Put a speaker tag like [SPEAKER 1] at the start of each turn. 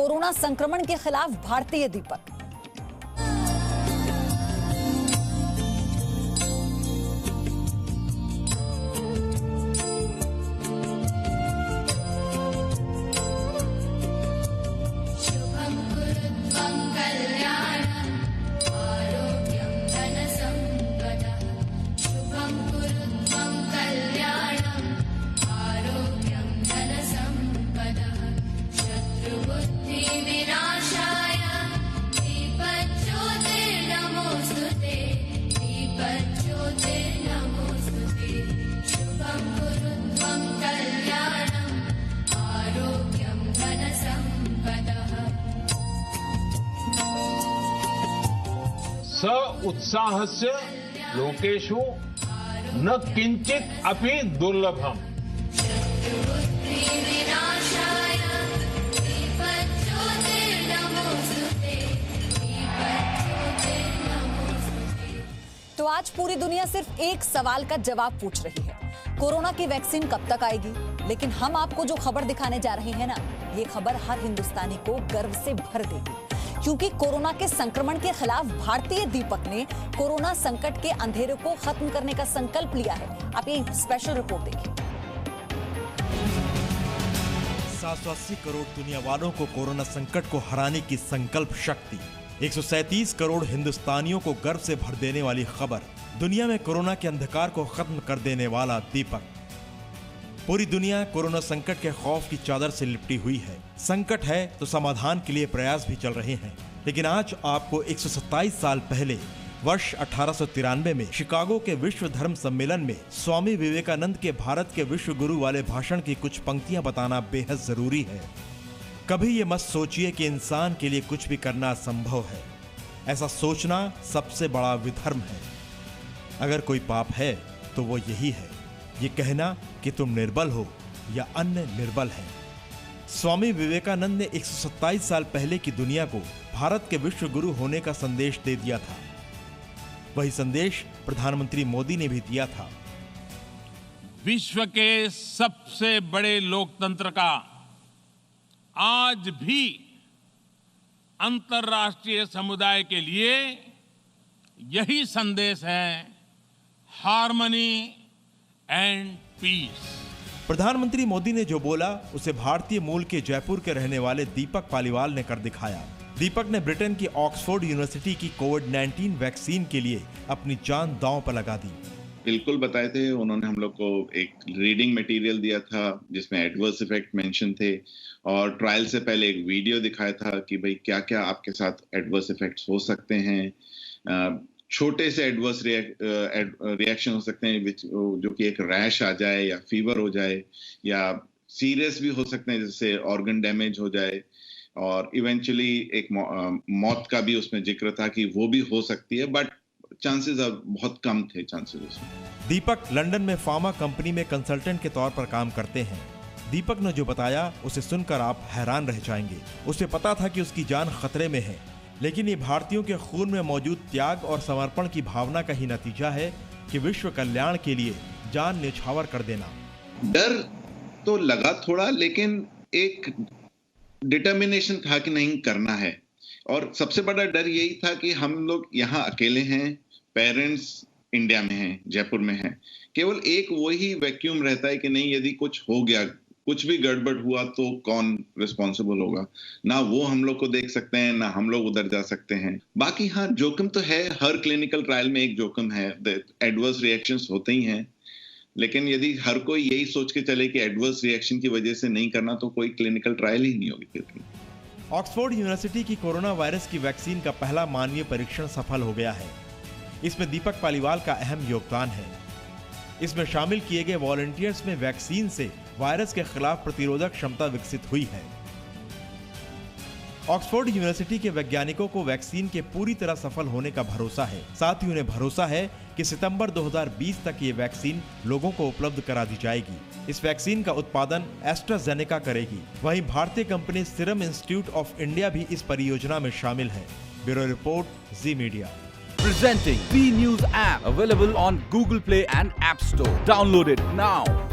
[SPEAKER 1] Corona संक्रमण के खिलाफ भारतीय दीपक।
[SPEAKER 2] स उत्साहस्य लोकेषु न किंचित अपि दुर्लभम।
[SPEAKER 1] तो आज पूरी दुनिया सिर्फ एक सवाल का जवाब पूछ रही है, कोरोना की वैक्सीन कब तक आएगी। लेकिन हम आपको जो खबर दिखाने जा रहे हैं ना, ये खबर हर हिंदुस्तानी को गर्व से भर देगी, क्योंकि कोरोना के संक्रमण के खिलाफ भारतीय दीपक ने कोरोना संकट के अंधेरे को खत्म करने का संकल्प लिया है। आप ये स्पेशल रिपोर्ट देखिए।
[SPEAKER 3] 780 करोड़ दुनिया वालों को कोरोना संकट को हराने की संकल्प शक्ति, 137 करोड़ हिंदुस्तानियों को गर्व से भर देने वाली खबर, दुनिया में कोरोना के अंधकार को खत्म कर देने वाला दीपक। पूरी दुनिया कोरोना संकट के खौफ की चादर से लिपटी हुई है। संकट है तो समाधान के लिए प्रयास भी चल रहे हैं। लेकिन आज आपको 127 साल पहले वर्ष 1893 में शिकागो के विश्व धर्म सम्मेलन में स्वामी विवेकानंद के भारत के विश्व गुरु वाले भाषण की कुछ पंक्तियां बताना बेहद जरूरी है। कभी ये मत सोचिए कि इंसान के लिए कुछ भी करना असंभव है। ऐसा सोचना सबसे बड़ा विधर्म है। अगर कोई पाप है तो वो यही है, ये कहना कि तुम निर्बल हो या अन्य निर्बल है। स्वामी विवेकानंद ने 127 साल पहले की दुनिया को भारत के विश्व गुरु होने का संदेश दे दिया था। वही संदेश प्रधानमंत्री मोदी ने भी दिया था।
[SPEAKER 2] विश्व के सबसे बड़े लोकतंत्र का आज भी अंतर्राष्ट्रीय समुदाय के लिए यही संदेश है, हार्मनी एंड पीस।
[SPEAKER 3] प्रधानमंत्री मोदी ने जो बोला उसे भारतीय मूल के जयपुर के रहने वाले दीपक पालीवाल ने कर दिखाया। दीपक ने ब्रिटेन की ऑक्सफोर्ड यूनिवर्सिटी की कोविड-19 वैक्सीन के लिए अपनी जान दांव पर लगा दी।
[SPEAKER 4] बिल्कुल बताए थे उन्होंने। हम लोग को एक रीडिंग मटेरियल दिया था जिसमें एडवर्स इफेक्ट मेंशन थे, और ट्रायल से पहले एक वीडियो दिखाया था कि भाई क्या क्या आपके साथ एडवर्स इफेक्ट्स हो सकते हैं। छोटे से एडवर्स रिएक्शन हो सकते हैं जो कि एक रैश आ जाए या फीवर हो जाए, या सीरियस भी हो सकते हैं जैसे ऑर्गन डैमेज हो जाए, और इवेंचुअली एक मौत का भी उसमें जिक्र था कि वो भी हो सकती है, बट चांसेस बहुत कम थे चांसेस उसमें।
[SPEAKER 3] दीपक लंदन में फार्मा कंपनी में कंसल्टेंट के तौर पर काम करते हैं। दीपक ने जो बताया उसे सुनकर आप हैरान रह जाएंगे। उसे पता था कि उसकी जान खतरे में है, लेकिन ये भारतीयों के खून में मौजूद त्याग और समर्पण की भावना का ही नतीजा है कि विश्व कल्याण के लिए जान न्यौछावर कर देना।
[SPEAKER 4] डर तो लगा थोड़ा, लेकिन एक डिटर्मिनेशन था कि नहीं करना है। और सबसे बड़ा डर यही था कि हम लोग यहाँ अकेले हैं, पेरेंट्स इंडिया में हैं, जयपुर में हैं। केवल एक वही वैक्यूम रहता है कि नहीं यदि कुछ हो गया, कुछ भी गड़बड़ हुआ तो कौन रिस्पॉन्सिबल होगा। ना वो हम लोग को देख सकते हैं, ना हम लोग उधर जा सकते हैं। बाकी हाँ, जोखिम तो है, हर क्लिनिकल ट्रायल में एक जोखिम है, एडवर्स रिएक्शंस होते ही हैं। लेकिन यदि हर कोई यही सोच के चले कि एडवर्स रिएक्शन की वजह से नहीं करना, तो कोई क्लिनिकल ट्रायल ही नहीं होगी।
[SPEAKER 3] ऑक्सफोर्ड यूनिवर्सिटी की कोरोना वायरस की वैक्सीन का पहला मानवीय परीक्षण सफल हो गया है। इसमें दीपक पालीवाल का अहम योगदान है। इसमें शामिल किए गए वॉलंटियर्स में वैक्सीन से वायरस के खिलाफ प्रतिरोधक क्षमता विकसित हुई है। ऑक्सफोर्ड यूनिवर्सिटी के वैज्ञानिकों को वैक्सीन के पूरी तरह सफल होने का भरोसा है। साथ ही उन्हें भरोसा है कि सितंबर 2020 तक ये वैक्सीन लोगों को उपलब्ध करा दी जाएगी। इस वैक्सीन का उत्पादन एस्ट्राजेनेका करेगी। वहीं भारतीय company serum institute of India भी इस परियोजना में शामिल है। Bureau report, ji media.
[SPEAKER 5] Presenting B News app, available on Google Play and App Store. Download it now.